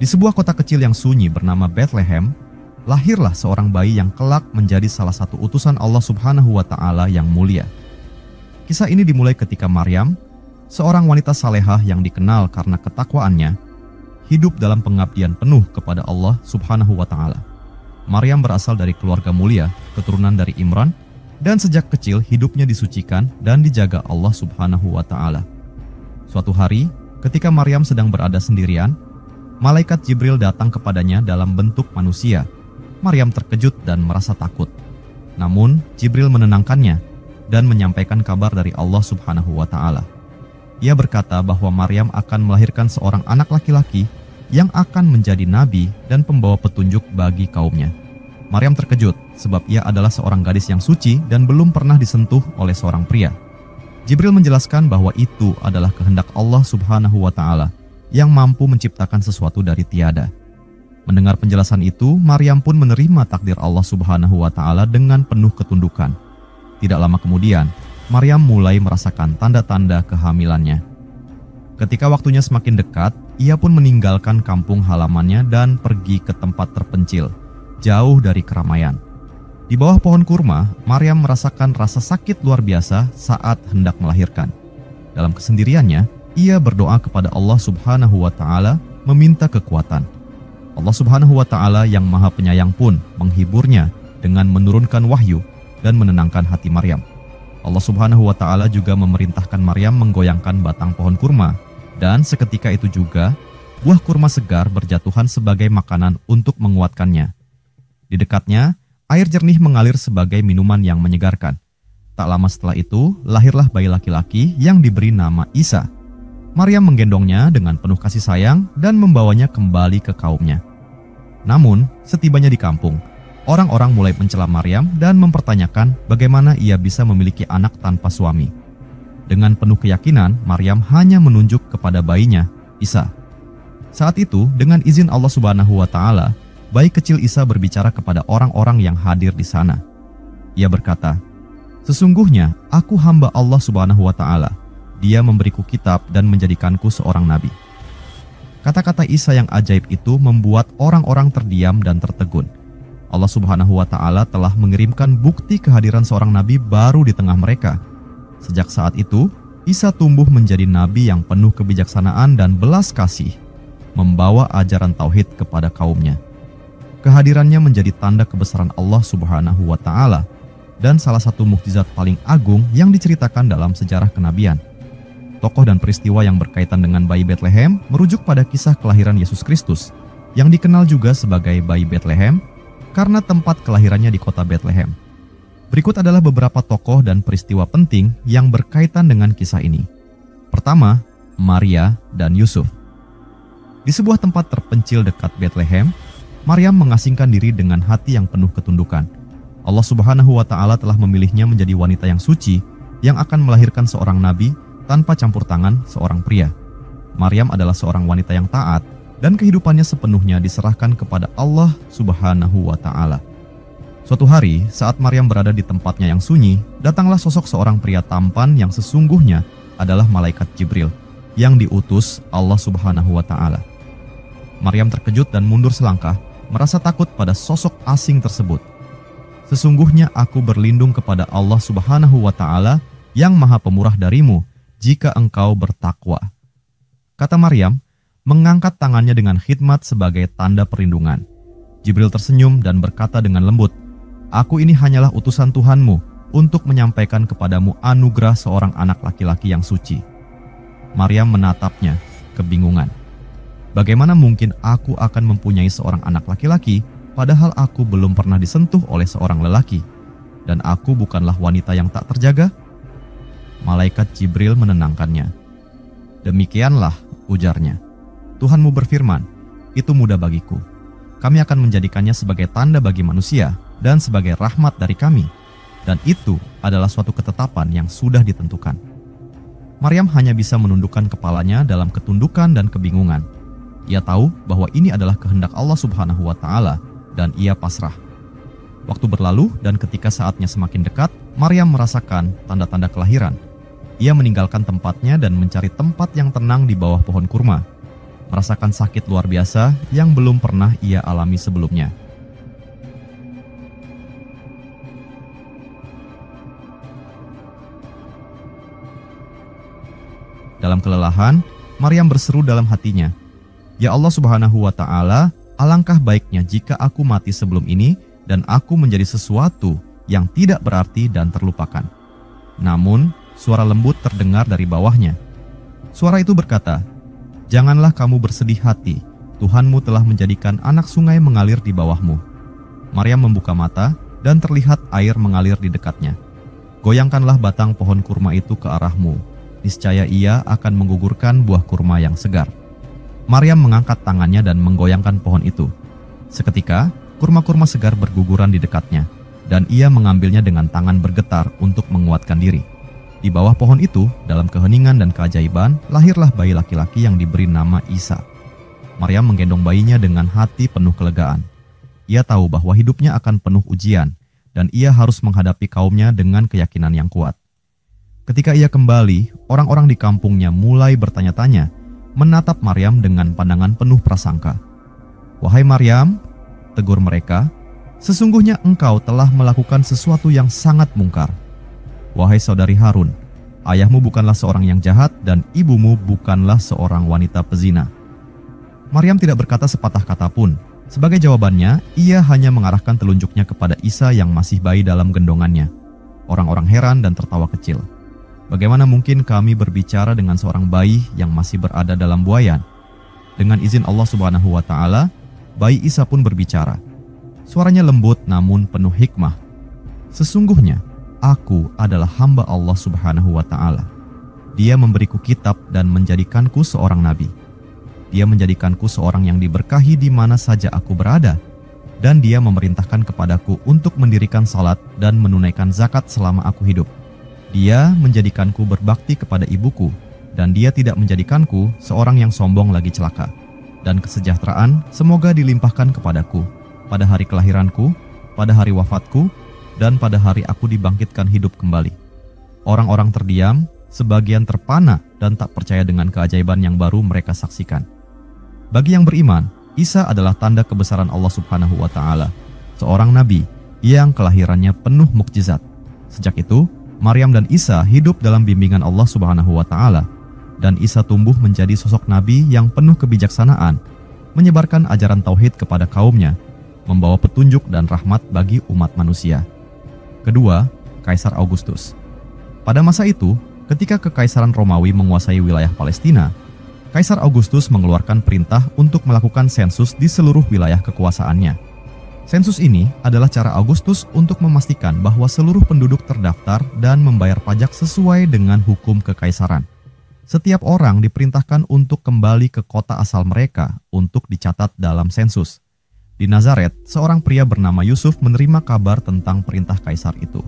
sebuah kota kecil yang sunyi bernama Bethlehem, lahirlah seorang bayi yang kelak menjadi salah satu utusan Allah Subhanahu wa Ta'ala yang mulia. Kisah ini dimulai ketika Maryam, seorang wanita salehah yang dikenal karena ketakwaannya, hidup dalam pengabdian penuh kepada Allah Subhanahu wa Ta'ala. Maryam berasal dari keluarga mulia, keturunan dari Imran, dan sejak kecil hidupnya disucikan dan dijaga Allah Subhanahu wa Ta'ala. Suatu hari, ketika Maryam sedang berada sendirian, malaikat Jibril datang kepadanya dalam bentuk manusia. Maryam terkejut dan merasa takut. Namun, Jibril menenangkannya dan menyampaikan kabar dari Allah Subhanahu wa Ta'ala. Ia berkata bahwa Maryam akan melahirkan seorang anak laki-laki yang akan menjadi nabi dan pembawa petunjuk bagi kaumnya. Maryam terkejut sebab ia adalah seorang gadis yang suci dan belum pernah disentuh oleh seorang pria. Jibril menjelaskan bahwa itu adalah kehendak Allah Subhanahu wa Ta'ala yang mampu menciptakan sesuatu dari tiada. Mendengar penjelasan itu, Maryam pun menerima takdir Allah Subhanahu wa Ta'ala dengan penuh ketundukan. Tidak lama kemudian, Maryam mulai merasakan tanda-tanda kehamilannya. Ketika waktunya semakin dekat, ia pun meninggalkan kampung halamannya dan pergi ke tempat terpencil, jauh dari keramaian. Di bawah pohon kurma, Maryam merasakan rasa sakit luar biasa saat hendak melahirkan. Dalam kesendiriannya, ia berdoa kepada Allah Subhanahu wa Ta'ala meminta kekuatan. Allah Subhanahu wa Ta'ala yang Maha Penyayang pun menghiburnya dengan menurunkan wahyu dan menenangkan hati Maryam. Allah Subhanahu wa Ta'ala juga memerintahkan Maryam menggoyangkan batang pohon kurma, dan seketika itu juga buah kurma segar berjatuhan sebagai makanan untuk menguatkannya. Di dekatnya, air jernih mengalir sebagai minuman yang menyegarkan. Tak lama setelah itu, lahirlah bayi laki-laki yang diberi nama Isa. Maryam menggendongnya dengan penuh kasih sayang dan membawanya kembali ke kaumnya. Namun, setibanya di kampung, orang-orang mulai mencela Maryam dan mempertanyakan bagaimana ia bisa memiliki anak tanpa suami. Dengan penuh keyakinan, Maryam hanya menunjuk kepada bayinya, Isa. Saat itu, dengan izin Allah Subhanahu wa Ta'ala, bayi kecil Isa berbicara kepada orang-orang yang hadir di sana. Ia berkata, "Sesungguhnya aku hamba Allah Subhanahu wa Ta'ala. Dia memberiku kitab dan menjadikanku seorang nabi." Kata-kata Isa yang ajaib itu membuat orang-orang terdiam dan tertegun. Allah Subhanahu wa Ta'ala telah mengirimkan bukti kehadiran seorang nabi baru di tengah mereka. Sejak saat itu, Isa tumbuh menjadi nabi yang penuh kebijaksanaan dan belas kasih, membawa ajaran tauhid kepada kaumnya. Kehadirannya menjadi tanda kebesaran Allah Subhanahu wa Ta'ala dan salah satu mukjizat paling agung yang diceritakan dalam sejarah kenabian. Tokoh dan peristiwa yang berkaitan dengan bayi Bethlehem merujuk pada kisah kelahiran Yesus Kristus, yang dikenal juga sebagai bayi Bethlehem karena tempat kelahirannya di kota Bethlehem. Berikut adalah beberapa tokoh dan peristiwa penting yang berkaitan dengan kisah ini. Pertama, Maria dan Yusuf. Di sebuah tempat terpencil dekat Bethlehem, Maryam mengasingkan diri dengan hati yang penuh ketundukan. Allah Subhanahu wa Ta'ala telah memilihnya menjadi wanita yang suci yang akan melahirkan seorang nabi tanpa campur tangan seorang pria. Maryam adalah seorang wanita yang taat dan kehidupannya sepenuhnya diserahkan kepada Allah Subhanahu wa Ta'ala. Suatu hari, saat Maryam berada di tempatnya yang sunyi, datanglah sosok seorang pria tampan yang sesungguhnya adalah malaikat Jibril yang diutus Allah Subhanahu wa Ta'ala. Maryam terkejut dan mundur selangkah, merasa takut pada sosok asing tersebut. "Sesungguhnya aku berlindung kepada Allah Subhanahu wa Ta'ala yang Maha Pemurah darimu jika engkau bertakwa," kata Maryam, mengangkat tangannya dengan khidmat sebagai tanda perlindungan. Jibril tersenyum dan berkata dengan lembut, "Aku ini hanyalah utusan Tuhanmu untuk menyampaikan kepadamu anugerah seorang anak laki-laki yang suci." Maryam menatapnya, kebingungan. "Bagaimana mungkin aku akan mempunyai seorang anak laki-laki, padahal aku belum pernah disentuh oleh seorang lelaki, dan aku bukanlah wanita yang tak terjaga?" Malaikat Jibril menenangkannya. "Demikianlah," ujarnya, "Tuhanmu berfirman, itu mudah bagiku. Kami akan menjadikannya sebagai tanda bagi manusia dan sebagai rahmat dari kami, dan itu adalah suatu ketetapan yang sudah ditentukan." Maryam hanya bisa menundukkan kepalanya dalam ketundukan dan kebingungan. Ia tahu bahwa ini adalah kehendak Allah Subhanahu wa Ta'ala dan ia pasrah. Waktu berlalu dan ketika saatnya semakin dekat, Maryam merasakan tanda-tanda kelahiran. Ia meninggalkan tempatnya dan mencari tempat yang tenang di bawah pohon kurma. merasakan sakit luar biasa yang belum pernah ia alami sebelumnya. Dalam kelelahan, Maryam berseru dalam hatinya, "Ya Allah Subhanahu wa Ta'ala, alangkah baiknya jika aku mati sebelum ini dan aku menjadi sesuatu yang tidak berarti dan terlupakan." Namun, suara lembut terdengar dari bawahnya. Suara itu berkata, "Janganlah kamu bersedih hati, Tuhanmu telah menjadikan anak sungai mengalir di bawahmu." Maryam membuka mata dan terlihat air mengalir di dekatnya. "Goyangkanlah batang pohon kurma itu ke arahmu. Niscaya ia akan menggugurkan buah kurma yang segar." Maryam mengangkat tangannya dan menggoyangkan pohon itu. Seketika, kurma-kurma segar berguguran di dekatnya, dan ia mengambilnya dengan tangan bergetar untuk menguatkan diri. Di bawah pohon itu, dalam keheningan dan keajaiban, lahirlah bayi laki-laki yang diberi nama Isa. Maryam menggendong bayinya dengan hati penuh kelegaan. Ia tahu bahwa hidupnya akan penuh ujian, dan ia harus menghadapi kaumnya dengan keyakinan yang kuat. Ketika ia kembali, orang-orang di kampungnya mulai bertanya-tanya, menatap Maryam dengan pandangan penuh prasangka. "Wahai Maryam," tegur mereka, "sesungguhnya engkau telah melakukan sesuatu yang sangat mungkar. Wahai saudari Harun, ayahmu bukanlah seorang yang jahat dan ibumu bukanlah seorang wanita pezina." Maryam tidak berkata sepatah kata pun. Sebagai jawabannya, ia hanya mengarahkan telunjuknya kepada Isa yang masih bayi dalam gendongannya. Orang-orang heran dan tertawa kecil. "Bagaimana mungkin kami berbicara dengan seorang bayi yang masih berada dalam buayan?" Dengan izin Allah Subhanahu wa Ta'ala, bayi Isa pun berbicara. Suaranya lembut namun penuh hikmah. "Sesungguhnya aku adalah hamba Allah Subhanahu wa Ta'ala. Dia memberiku kitab dan menjadikanku seorang nabi. Dia menjadikanku seorang yang diberkahi di mana saja aku berada, dan dia memerintahkan kepadaku untuk mendirikan salat dan menunaikan zakat selama aku hidup. Dia menjadikanku berbakti kepada ibuku, dan dia tidak menjadikanku seorang yang sombong lagi celaka. Dan kesejahteraan semoga dilimpahkan kepadaku pada hari kelahiranku, pada hari wafatku, dan pada hari aku dibangkitkan hidup kembali." Orang-orang terdiam, sebagian terpana dan tak percaya dengan keajaiban yang baru mereka saksikan. Bagi yang beriman, Isa adalah tanda kebesaran Allah Subhanahu wa Ta'ala, seorang nabi yang kelahirannya penuh mukjizat. Sejak itu, Maryam dan Isa hidup dalam bimbingan Allah Subhanahu wa Ta'ala, dan Isa tumbuh menjadi sosok nabi yang penuh kebijaksanaan, menyebarkan ajaran tauhid kepada kaumnya, membawa petunjuk dan rahmat bagi umat manusia. Kedua, Kaisar Augustus. Pada masa itu, ketika Kekaisaran Romawi menguasai wilayah Palestina, Kaisar Augustus mengeluarkan perintah untuk melakukan sensus di seluruh wilayah kekuasaannya. Sensus ini adalah cara Augustus untuk memastikan bahwa seluruh penduduk terdaftar dan membayar pajak sesuai dengan hukum kekaisaran. Setiap orang diperintahkan untuk kembali ke kota asal mereka untuk dicatat dalam sensus. Di Nazaret, seorang pria bernama Yusuf menerima kabar tentang perintah kaisar itu.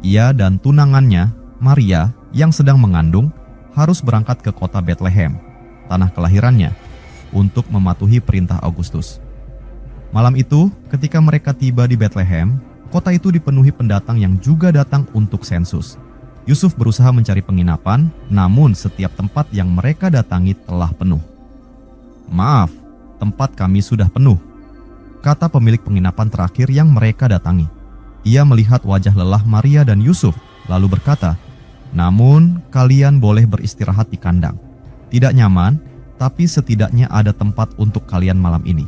Ia dan tunangannya, Maria, yang sedang mengandung, harus berangkat ke kota Bethlehem, tanah kelahirannya, untuk mematuhi perintah Augustus. Malam itu, ketika mereka tiba di Bethlehem, kota itu dipenuhi pendatang yang juga datang untuk sensus. Yusuf berusaha mencari penginapan, namun setiap tempat yang mereka datangi telah penuh. "Maaf, tempat kami sudah penuh," kata pemilik penginapan terakhir yang mereka datangi. Ia melihat wajah lelah Maria dan Yusuf, lalu berkata, "Namun, kalian boleh beristirahat di kandang. Tidak nyaman, tapi setidaknya ada tempat untuk kalian malam ini."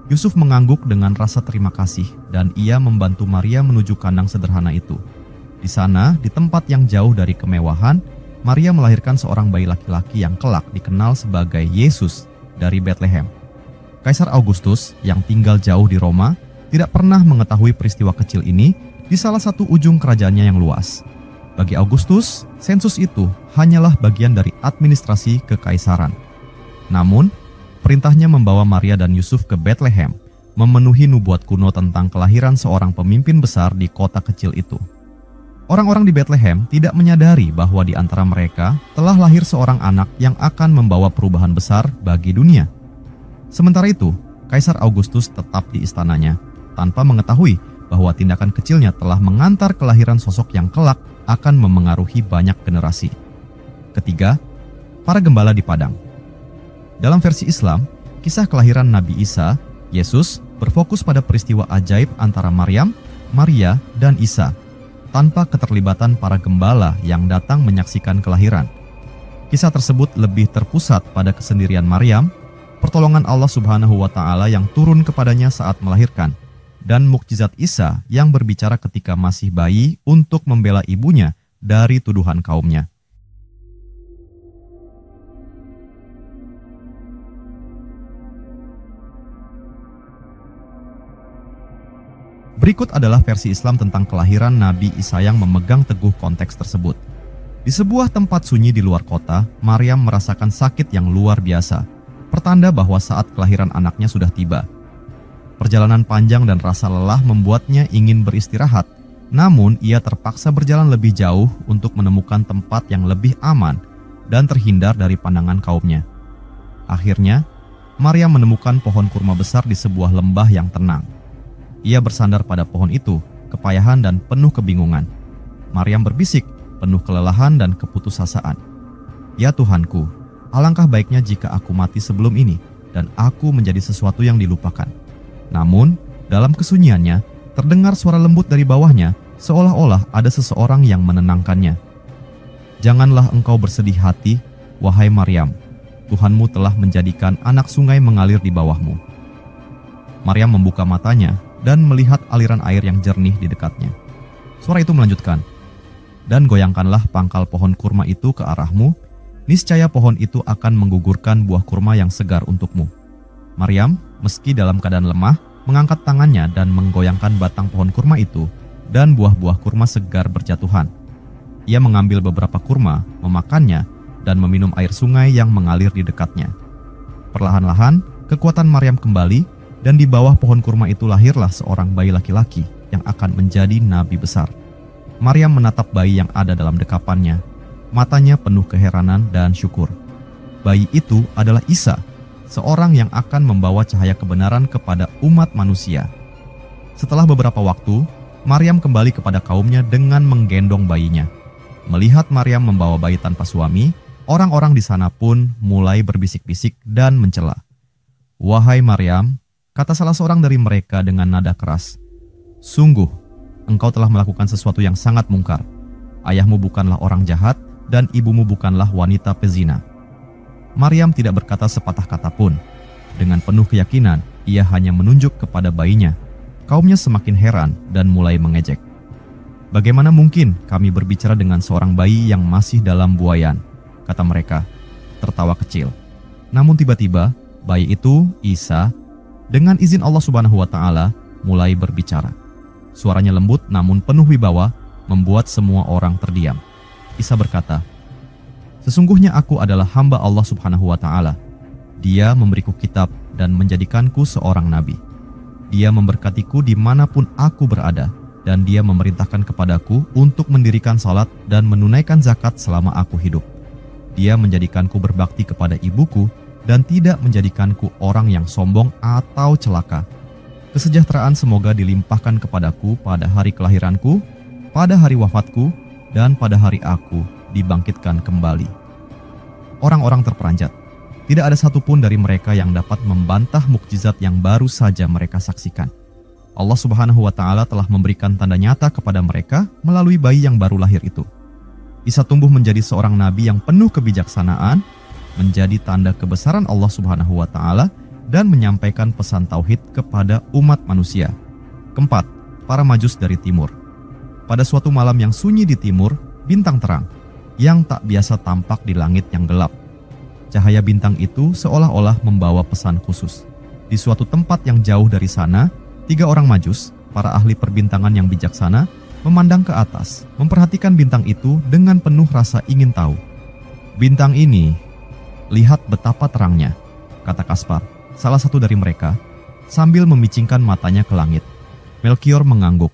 Yusuf mengangguk dengan rasa terima kasih, dan ia membantu Maria menuju kandang sederhana itu. Di sana, di tempat yang jauh dari kemewahan, Maria melahirkan seorang bayi laki-laki yang kelak dikenal sebagai Yesus dari Bethlehem. Kaisar Augustus yang tinggal jauh di Roma tidak pernah mengetahui peristiwa kecil ini di salah satu ujung kerajaannya yang luas. Bagi Augustus, sensus itu hanyalah bagian dari administrasi kekaisaran. Namun, perintahnya membawa Maria dan Yusuf ke Bethlehem, memenuhi nubuat kuno tentang kelahiran seorang pemimpin besar di kota kecil itu. Orang-orang di Bethlehem tidak menyadari bahwa di antara mereka telah lahir seorang anak yang akan membawa perubahan besar bagi dunia. Sementara itu, Kaisar Augustus tetap di istananya, tanpa mengetahui bahwa tindakan kecilnya telah mengantar kelahiran sosok yang kelak akan memengaruhi banyak generasi. Ketiga, para gembala di padang. Dalam versi Islam, kisah kelahiran Nabi Isa, Yesus, berfokus pada peristiwa ajaib antara Maryam, Maria, dan Isa, tanpa keterlibatan para gembala yang datang menyaksikan kelahiran. Kisah tersebut lebih terpusat pada kesendirian Maryam, pertolongan Allah Subhanahu wa Ta'ala yang turun kepadanya saat melahirkan, dan mukjizat Isa yang berbicara ketika masih bayi untuk membela ibunya dari tuduhan kaumnya. Berikut adalah versi Islam tentang kelahiran Nabi Isa yang memegang teguh konteks tersebut. Di sebuah tempat sunyi di luar kota, Maryam merasakan sakit yang luar biasa, pertanda bahwa saat kelahiran anaknya sudah tiba. Perjalanan panjang dan rasa lelah membuatnya ingin beristirahat, namun ia terpaksa berjalan lebih jauh untuk menemukan tempat yang lebih aman dan terhindar dari pandangan kaumnya. Akhirnya, Maryam menemukan pohon kurma besar di sebuah lembah yang tenang. Ia bersandar pada pohon itu, kepayahan dan penuh kebingungan. Maryam berbisik, penuh kelelahan dan keputusasaan. "Ya Tuhanku, alangkah baiknya jika aku mati sebelum ini dan aku menjadi sesuatu yang dilupakan." Namun, dalam kesunyiannya, terdengar suara lembut dari bawahnya, seolah-olah ada seseorang yang menenangkannya. "Janganlah engkau bersedih hati, wahai Maryam. Tuhanmu telah menjadikan anak sungai mengalir di bawahmu." Maryam membuka matanya dan melihat aliran air yang jernih di dekatnya. Suara itu melanjutkan, "Dan goyangkanlah pangkal pohon kurma itu ke arahmu, niscaya pohon itu akan menggugurkan buah kurma yang segar untukmu." Maryam, meski dalam keadaan lemah, mengangkat tangannya dan menggoyangkan batang pohon kurma itu, dan buah-buah kurma segar berjatuhan. Ia mengambil beberapa kurma, memakannya, dan meminum air sungai yang mengalir di dekatnya. Perlahan-lahan, kekuatan Maryam kembali, dan di bawah pohon kurma itu lahirlah seorang bayi laki-laki yang akan menjadi nabi besar. Maryam menatap bayi yang ada dalam dekapannya. Matanya penuh keheranan dan syukur. Bayi itu adalah Isa, seorang yang akan membawa cahaya kebenaran kepada umat manusia. Setelah beberapa waktu, Maryam kembali kepada kaumnya dengan menggendong bayinya. Melihat Maryam membawa bayi tanpa suami, orang-orang di sana pun mulai berbisik-bisik dan mencela. "Wahai Maryam," kata salah seorang dari mereka dengan nada keras, "sungguh, engkau telah melakukan sesuatu yang sangat mungkar. Ayahmu bukanlah orang jahat dan ibumu bukanlah wanita pezina." Maryam tidak berkata sepatah kata pun. Dengan penuh keyakinan, ia hanya menunjuk kepada bayinya. Kaumnya semakin heran dan mulai mengejek. "Bagaimana mungkin kami berbicara dengan seorang bayi yang masih dalam buayan?" kata mereka, tertawa kecil. Namun tiba-tiba, bayi itu, Isa, dengan izin Allah Subhanahu wa Ta'ala, mulai berbicara. Suaranya lembut namun penuh wibawa, membuat semua orang terdiam. Isa berkata, "Sesungguhnya aku adalah hamba Allah Subhanahu wa Ta'ala. Dia memberiku kitab dan menjadikanku seorang nabi. Dia memberkatiku dimanapun aku berada, dan dia memerintahkan kepadaku untuk mendirikan salat dan menunaikan zakat selama aku hidup. Dia menjadikanku berbakti kepada ibuku dan tidak menjadikanku orang yang sombong atau celaka. Kesejahteraan semoga dilimpahkan kepadaku pada hari kelahiranku, pada hari wafatku, dan pada hari aku dibangkitkan kembali." Orang-orang terperanjat. Tidak ada satupun dari mereka yang dapat membantah mukjizat yang baru saja mereka saksikan. Allah Subhanahu wa Ta'ala telah memberikan tanda nyata kepada mereka melalui bayi yang baru lahir itu. Isa tumbuh menjadi seorang nabi yang penuh kebijaksanaan, menjadi tanda kebesaran Allah Subhanahu wa Ta'ala, dan menyampaikan pesan tauhid kepada umat manusia. Keempat, para majus dari timur. Pada suatu malam yang sunyi di timur, bintang terang, yang tak biasa tampak di langit yang gelap. Cahaya bintang itu seolah-olah membawa pesan khusus. Di suatu tempat yang jauh dari sana, 3 orang majus, para ahli perbintangan yang bijaksana, memandang ke atas, memperhatikan bintang itu dengan penuh rasa ingin tahu. "Bintang ini, lihat betapa terangnya," kata Kaspar, salah satu dari mereka, sambil memicingkan matanya ke langit. Melkior mengangguk.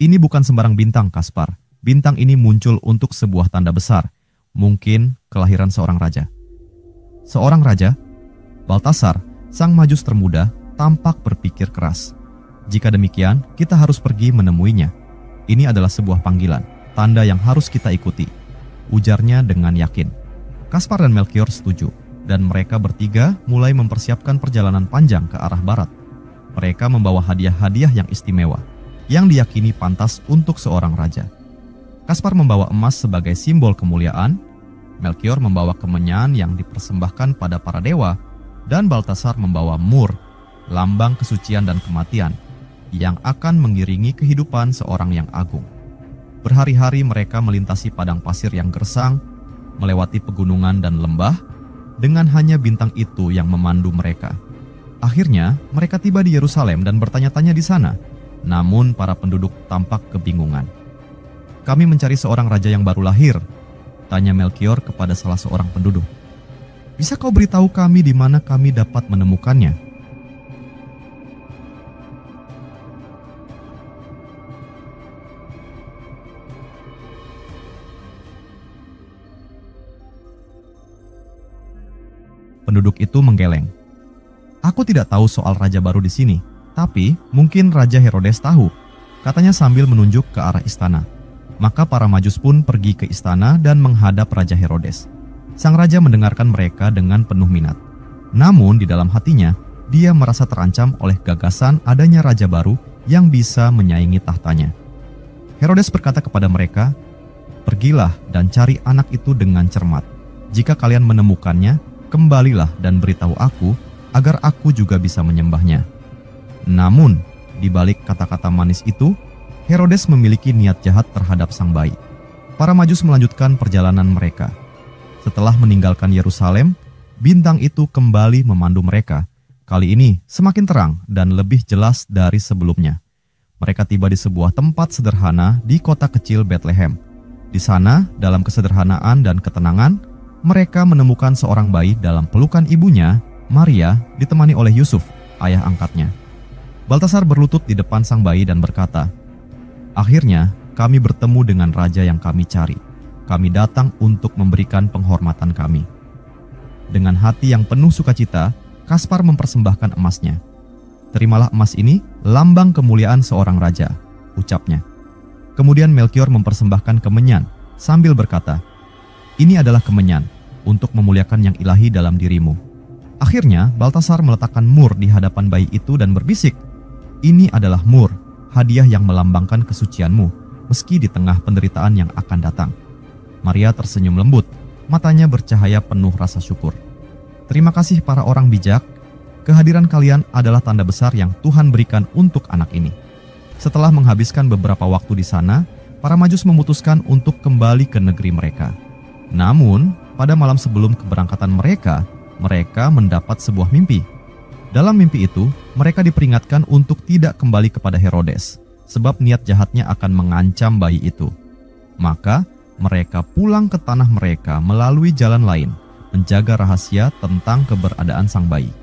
"Ini bukan sembarang bintang, Kaspar. Bintang ini muncul untuk sebuah tanda besar, mungkin kelahiran seorang raja." "Seorang raja?" Baltasar, sang majus termuda, tampak berpikir keras. "Jika demikian, kita harus pergi menemuinya. Ini adalah sebuah panggilan, tanda yang harus kita ikuti," ujarnya dengan yakin. Kaspar dan Melkior setuju. dan mereka bertiga mulai mempersiapkan perjalanan panjang ke arah barat. Mereka membawa hadiah-hadiah yang istimewa, yang diyakini pantas untuk seorang raja. Kaspar membawa emas sebagai simbol kemuliaan, Melkior membawa kemenyan yang dipersembahkan pada para dewa, dan Baltasar membawa mur, lambang kesucian dan kematian, yang akan mengiringi kehidupan seorang yang agung. Berhari-hari mereka melintasi padang pasir yang gersang, melewati pegunungan dan lembah, dengan hanya bintang itu yang memandu mereka. Akhirnya, mereka tiba di Yerusalem dan bertanya-tanya di sana. Namun, para penduduk tampak kebingungan. "Kami mencari seorang raja yang baru lahir," tanya Melkior kepada salah seorang penduduk. "Bisa kau beritahu kami di mana kami dapat menemukannya?" Penduduk itu menggeleng. "Aku tidak tahu soal raja baru di sini, tapi mungkin Raja Herodes tahu," katanya sambil menunjuk ke arah istana. Maka para Majus pun pergi ke istana dan menghadap Raja Herodes. Sang raja mendengarkan mereka dengan penuh minat. Namun di dalam hatinya, dia merasa terancam oleh gagasan adanya raja baru yang bisa menyaingi tahtanya. Herodes berkata kepada mereka, "Pergilah dan cari anak itu dengan cermat. Jika kalian menemukannya, kembalilah dan beritahu aku, agar aku juga bisa menyembahnya." Namun, di balik kata-kata manis itu, Herodes memiliki niat jahat terhadap sang bayi. Para Majus melanjutkan perjalanan mereka. Setelah meninggalkan Yerusalem, bintang itu kembali memandu mereka. Kali ini semakin terang dan lebih jelas dari sebelumnya. Mereka tiba di sebuah tempat sederhana di kota kecil Bethlehem. Di sana, dalam kesederhanaan dan ketenangan, mereka menemukan seorang bayi dalam pelukan ibunya, Maria, ditemani oleh Yusuf, ayah angkatnya. Baltasar berlutut di depan sang bayi dan berkata, "Akhirnya kami bertemu dengan raja yang kami cari. Kami datang untuk memberikan penghormatan kami." Dengan hati yang penuh sukacita, Kaspar mempersembahkan emasnya. "Terimalah emas ini, lambang kemuliaan seorang raja," ucapnya. Kemudian Melkior mempersembahkan kemenyan sambil berkata, "Ini adalah kemenyan untuk memuliakan yang ilahi dalam dirimu." Akhirnya Baltasar meletakkan mur di hadapan bayi itu dan berbisik, "Ini adalah mur, hadiah yang melambangkan kesucianmu, meski di tengah penderitaan yang akan datang." Maria tersenyum lembut, matanya bercahaya penuh rasa syukur. "Terima kasih para orang bijak, kehadiran kalian adalah tanda besar yang Tuhan berikan untuk anak ini." Setelah menghabiskan beberapa waktu di sana, para Majus memutuskan untuk kembali ke negeri mereka. Namun, pada malam sebelum keberangkatan mereka mendapat sebuah mimpi. Dalam mimpi itu, mereka diperingatkan untuk tidak kembali kepada Herodes, sebab niat jahatnya akan mengancam bayi itu. Maka, mereka pulang ke tanah mereka melalui jalan lain, menjaga rahasia tentang keberadaan sang bayi.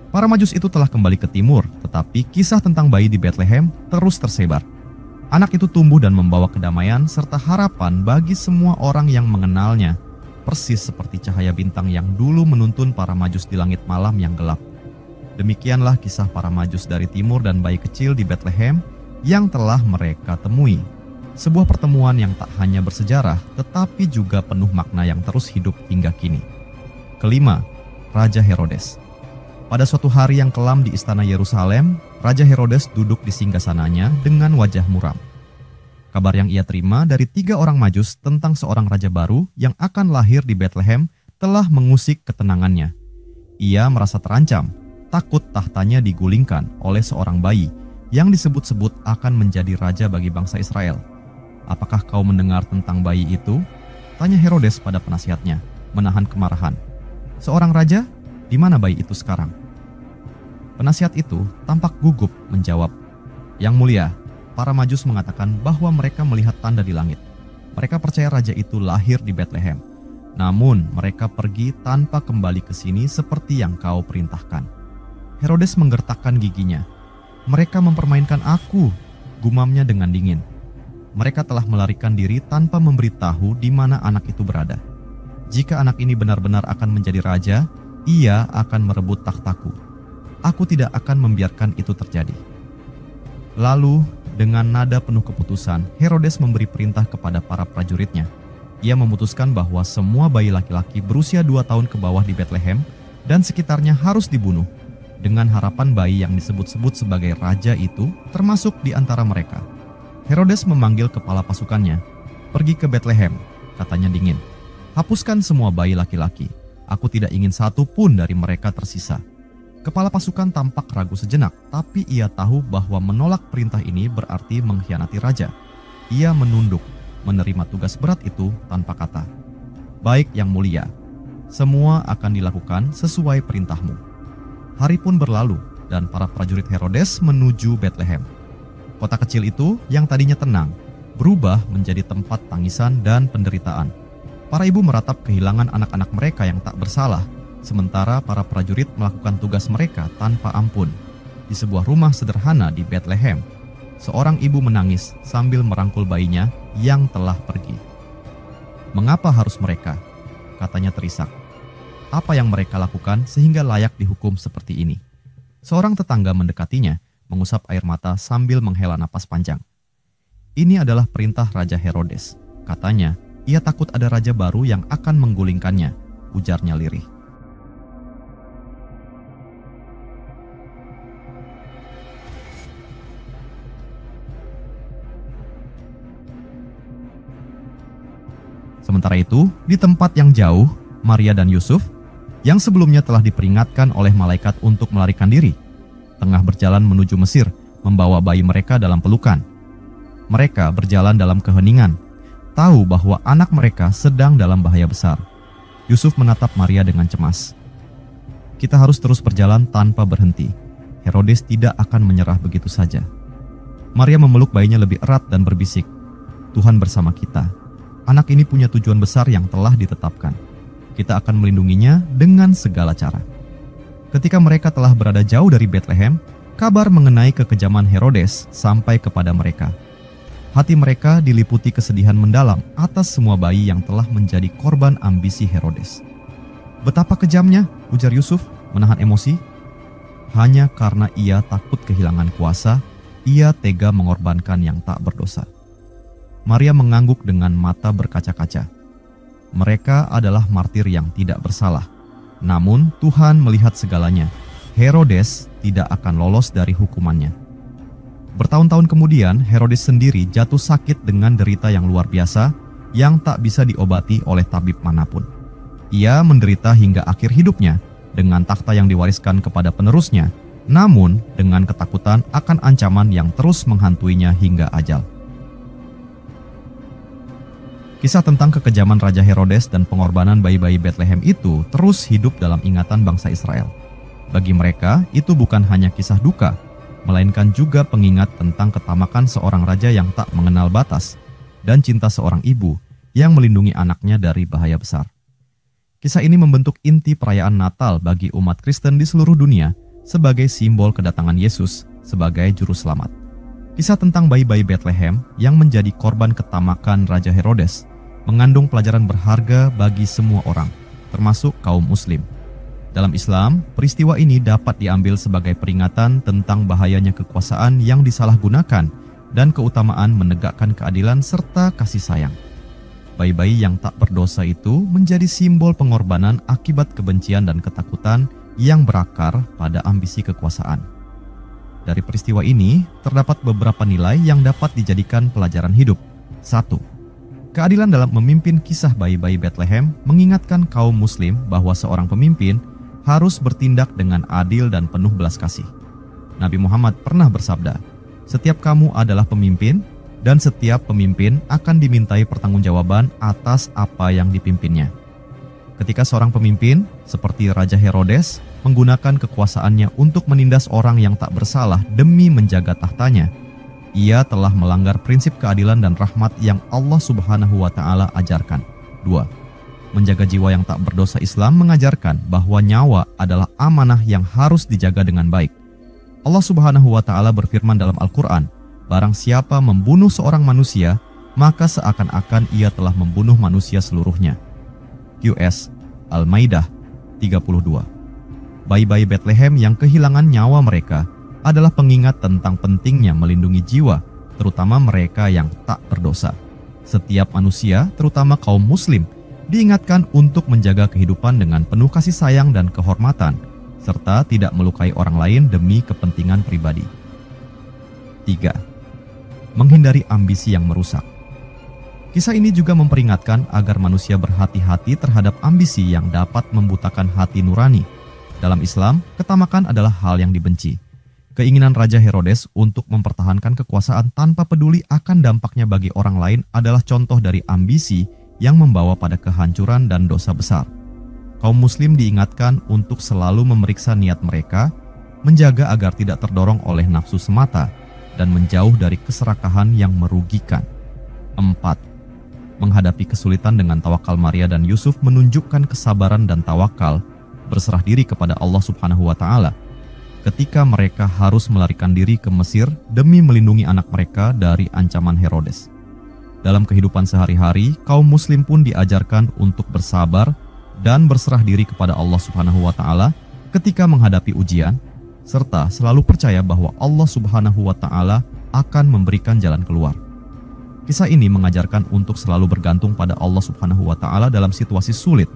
Para Majus itu telah kembali ke timur, tetapi kisah tentang bayi di Bethlehem terus tersebar. Anak itu tumbuh dan membawa kedamaian serta harapan bagi semua orang yang mengenalnya, persis seperti cahaya bintang yang dulu menuntun para Majus di langit malam yang gelap. Demikianlah kisah para Majus dari timur dan bayi kecil di Bethlehem yang telah mereka temui. Sebuah pertemuan yang tak hanya bersejarah, tetapi juga penuh makna yang terus hidup hingga kini. Kelima, Raja Herodes. Pada suatu hari yang kelam di istana Yerusalem, Raja Herodes duduk di singgasananya dengan wajah muram. Kabar yang ia terima dari 3 orang Majus tentang seorang raja baru yang akan lahir di Bethlehem telah mengusik ketenangannya. Ia merasa terancam, takut tahtanya digulingkan oleh seorang bayi yang disebut-sebut akan menjadi raja bagi bangsa Israel. "Apakah kau mendengar tentang bayi itu?" tanya Herodes pada penasihatnya, menahan kemarahan. "Seorang raja? Di mana bayi itu sekarang?" Penasihat itu tampak gugup menjawab, "Yang mulia, para Majus mengatakan bahwa mereka melihat tanda di langit. Mereka percaya raja itu lahir di Bethlehem. Namun mereka pergi tanpa kembali ke sini seperti yang kau perintahkan." Herodes menggertakkan giginya. "Mereka mempermainkan aku," gumamnya dengan dingin. "Mereka telah melarikan diri tanpa memberitahu di mana anak itu berada. Jika anak ini benar-benar akan menjadi raja, ia akan merebut takhtaku. Aku tidak akan membiarkan itu terjadi." Lalu, dengan nada penuh keputusan, Herodes memberi perintah kepada para prajuritnya, Ia memutuskan bahwa semua bayi laki-laki berusia 2 tahun ke bawah di Bethlehem dan sekitarnya harus dibunuh, dengan harapan bayi yang disebut-sebut sebagai raja itu termasuk di antara mereka. Herodes memanggil kepala pasukannya. "Pergi ke Bethlehem," katanya dingin. "Hapuskan semua bayi laki-laki. Aku tidak ingin satu pun dari mereka tersisa." Kepala pasukan tampak ragu sejenak, tapi ia tahu bahwa menolak perintah ini berarti mengkhianati raja. Ia menunduk, menerima tugas berat itu tanpa kata. "Baik, Yang Mulia, semua akan dilakukan sesuai perintahmu." Hari pun berlalu dan para prajurit Herodes menuju Bethlehem. Kota kecil itu yang tadinya tenang, berubah menjadi tempat tangisan dan penderitaan. Para ibu meratap kehilangan anak-anak mereka yang tak bersalah, sementara para prajurit melakukan tugas mereka tanpa ampun. Di sebuah rumah sederhana di Bethlehem, seorang ibu menangis sambil merangkul bayinya yang telah pergi. "Mengapa harus mereka?" katanya terisak. "Apa yang mereka lakukan sehingga layak dihukum seperti ini?" Seorang tetangga mendekatinya, mengusap air mata sambil menghela napas panjang. "Ini adalah perintah Raja Herodes," katanya. "Ia takut ada raja baru yang akan menggulingkannya," ujarnya lirih. Sementara itu, di tempat yang jauh, Maria dan Yusuf, yang sebelumnya telah diperingatkan oleh malaikat untuk melarikan diri, tengah berjalan menuju Mesir, membawa bayi mereka dalam pelukan. Mereka berjalan dalam keheningan, tahu bahwa anak mereka sedang dalam bahaya besar. Yusuf menatap Maria dengan cemas. "Kita harus terus berjalan tanpa berhenti. Herodes tidak akan menyerah begitu saja." Maria memeluk bayinya lebih erat dan berbisik, "Tuhan bersama kita. Anak ini punya tujuan besar yang telah ditetapkan. Kita akan melindunginya dengan segala cara." Ketika mereka telah berada jauh dari Bethlehem, kabar mengenai kekejaman Herodes sampai kepada mereka. Hati mereka diliputi kesedihan mendalam atas semua bayi yang telah menjadi korban ambisi Herodes. "Betapa kejamnya," ujar Yusuf, menahan emosi. "Hanya karena ia takut kehilangan kuasa, ia tega mengorbankan yang tak berdosa." Maria mengangguk dengan mata berkaca-kaca. Mereka adalah martir yang tidak bersalah. Namun Tuhan melihat segalanya. Herodes tidak akan lolos dari hukumannya. Bertahun-tahun kemudian, Herodes sendiri jatuh sakit dengan derita yang luar biasa yang tak bisa diobati oleh tabib manapun. Ia menderita hingga akhir hidupnya dengan takhta yang diwariskan kepada penerusnya, namun dengan ketakutan akan ancaman yang terus menghantuinya hingga ajal. Kisah tentang kekejaman Raja Herodes dan pengorbanan bayi-bayi Bethlehem itu terus hidup dalam ingatan bangsa Israel. Bagi mereka, itu bukan hanya kisah duka, melainkan juga pengingat tentang ketamakan seorang raja yang tak mengenal batas dan cinta seorang ibu yang melindungi anaknya dari bahaya besar. Kisah ini membentuk inti perayaan Natal bagi umat Kristen di seluruh dunia sebagai simbol kedatangan Yesus sebagai juru selamat. Kisah tentang bayi-bayi Bethlehem yang menjadi korban ketamakan Raja Herodes mengandung pelajaran berharga bagi semua orang, termasuk kaum Muslim. Dalam Islam, peristiwa ini dapat diambil sebagai peringatan tentang bahayanya kekuasaan yang disalahgunakan dan keutamaan menegakkan keadilan serta kasih sayang. Bayi-bayi yang tak berdosa itu menjadi simbol pengorbanan akibat kebencian dan ketakutan yang berakar pada ambisi kekuasaan. Dari peristiwa ini, terdapat beberapa nilai yang dapat dijadikan pelajaran hidup. 1. Keadilan dalam memimpin. Kisah bayi-bayi Bethlehem mengingatkan kaum Muslim bahwa seorang pemimpin harus bertindak dengan adil dan penuh belas kasih. Nabi Muhammad pernah bersabda, "Setiap kamu adalah pemimpin, dan setiap pemimpin akan dimintai pertanggungjawaban atas apa yang dipimpinnya." Ketika seorang pemimpin, seperti Raja Herodes, menggunakan kekuasaannya untuk menindas orang yang tak bersalah demi menjaga tahtanya, ia telah melanggar prinsip keadilan dan rahmat yang Allah Subhanahu wa Ta'ala ajarkan. 2. Menjaga jiwa yang tak berdosa. Islam mengajarkan bahwa nyawa adalah amanah yang harus dijaga dengan baik. Allah Subhanahu wa Ta'ala berfirman dalam Al-Quran, "Barang siapa membunuh seorang manusia, maka seakan-akan ia telah membunuh manusia seluruhnya." QS Al-Maidah 32. Bayi-bayi Bethlehem yang kehilangan nyawa mereka adalah pengingat tentang pentingnya melindungi jiwa, terutama mereka yang tak berdosa. Setiap manusia, terutama kaum muslim, diingatkan untuk menjaga kehidupan dengan penuh kasih sayang dan kehormatan, serta tidak melukai orang lain demi kepentingan pribadi. 3. Menghindari ambisi yang merusak. Kisah ini juga memperingatkan agar manusia berhati-hati terhadap ambisi yang dapat membutakan hati nurani. Dalam Islam, ketamakan adalah hal yang dibenci. Keinginan Raja Herodes untuk mempertahankan kekuasaan tanpa peduli akan dampaknya bagi orang lain adalah contoh dari ambisi yang membawa pada kehancuran dan dosa besar. Kaum muslim diingatkan untuk selalu memeriksa niat mereka, menjaga agar tidak terdorong oleh nafsu semata, dan menjauh dari keserakahan yang merugikan. 4. Menghadapi kesulitan dengan tawakal. Maria dan Yusuf menunjukkan kesabaran dan tawakal, berserah diri kepada Allah Subhanahu wa Ta'ala ketika mereka harus melarikan diri ke Mesir demi melindungi anak mereka dari ancaman Herodes. Dalam kehidupan sehari-hari, kaum muslim pun diajarkan untuk bersabar dan berserah diri kepada Allah Subhanahu wa Ta'ala ketika menghadapi ujian, serta selalu percaya bahwa Allah Subhanahu wa Ta'ala akan memberikan jalan keluar. Kisah ini mengajarkan untuk selalu bergantung pada Allah Subhanahu wa Ta'ala dalam situasi sulit,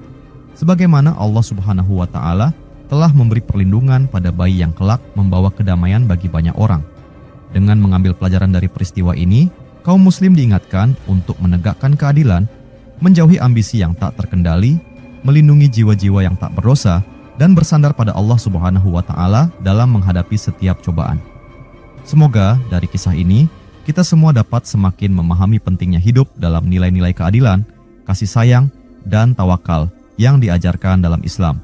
sebagaimana Allah Subhanahu wa Ta'ala telah memberi perlindungan pada bayi yang kelak membawa kedamaian bagi banyak orang. Dengan mengambil pelajaran dari peristiwa ini, kaum muslim diingatkan untuk menegakkan keadilan, menjauhi ambisi yang tak terkendali, melindungi jiwa-jiwa yang tak berdosa, dan bersandar pada Allah Subhanahu wa Ta'ala dalam menghadapi setiap cobaan. Semoga dari kisah ini, kita semua dapat semakin memahami pentingnya hidup dalam nilai-nilai keadilan, kasih sayang, dan tawakal yang diajarkan dalam Islam.